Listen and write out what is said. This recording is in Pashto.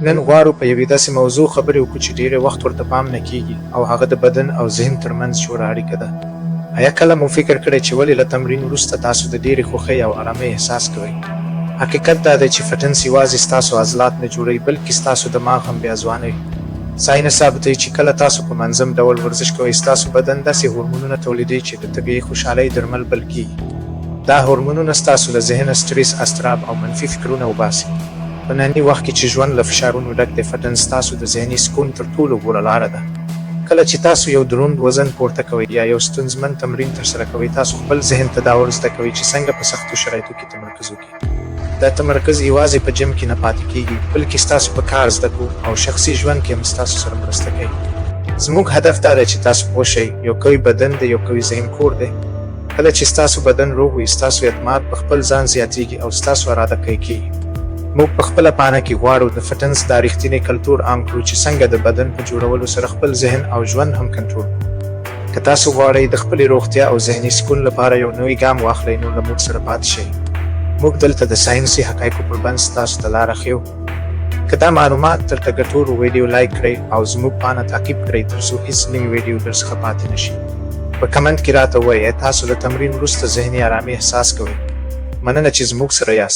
نن غواړو په یوې داسې موضوع خبرې وکړو چې ډېری وخت ورته پام نه کیږي او هغه د بدن او ذهن ترمنځ جوړه اړیکه ده. آیا کله مو فکر کړی چې ولې له تمرین وروسته تاسو د ډېرې خوښۍ او ارامۍ احساس کوئ؟ حقیقت دا دی چې فټنس یوازې ستاسو عضلات نه جوړوي بلکې ستاسو دماغ هم بیا ځوانوي. ساینس ثابتوي چې کله تاسو په منظم ډول ورزش کوئ ستاسو بدن داسې هورمونونه تولیدوي چې د طبیعي خوشحالۍ درمل بلل کیږي. دا هورمونونه ستاسو له ذهنه سټرس، اضطراب او منفي فکرونه وباسي. په ننني وخت کې چې ژوند له فشارونو ډک دی، فټنس ستاسو د ذهني سکون تر ټولو غوره لاره ده. کله چې تاسو یو دروند وزن پورته کوئ یا یو ستونزمن تمرین ترسره کوئ، تاسو خپل ذهن ته دا ور زده کوئ چې څنګه په سختو شرایطو کې تمرکز وکړي. دا تمرکز یوازې په جم کې نه پاتې کیږي بلکې ستاسو په کار، زده کړو او شخصي ژوند کې هم ستاسو سره مرسته کوي. زموږ هدف دا دی چې تاسو پوه شئ یو قوي بدن دی یو قوي ذهن کور دی. کله چې ستاسو بدن روغ وي، ستاسو اعتماد په خپل ځان زیاتېږي او ستاسو اراده قوي کیږي. موږ په خپله پاڼه کې غواړو د فټنس دا رښتینی کلتور عام کړو چې څنګه د بدن په جوړولو سره خپل ذهن او ژوند هم کنټرول کړو. که تاسو غواړئ د خپلې روغتیا او ذهني سکون لپاره یو نوی ګام واخلئ، نو له موږ سره پاتې شئ. موږ دلته د ساینسي حقایقو پر بنسټ تاسو ته لاره ښیو. که دا معلومات درته ګټور ویډیو لایک کړئ او زموږ پاڼه تعقیب کړئ ترڅو هیڅ نوي ویډیو درڅخه پاتې نه شي. په کمنټ کې راته ووایئ تاسو د تمرین وروسته ذهني ارامي احساس کوئ. مننه چې زموږ سره یاست.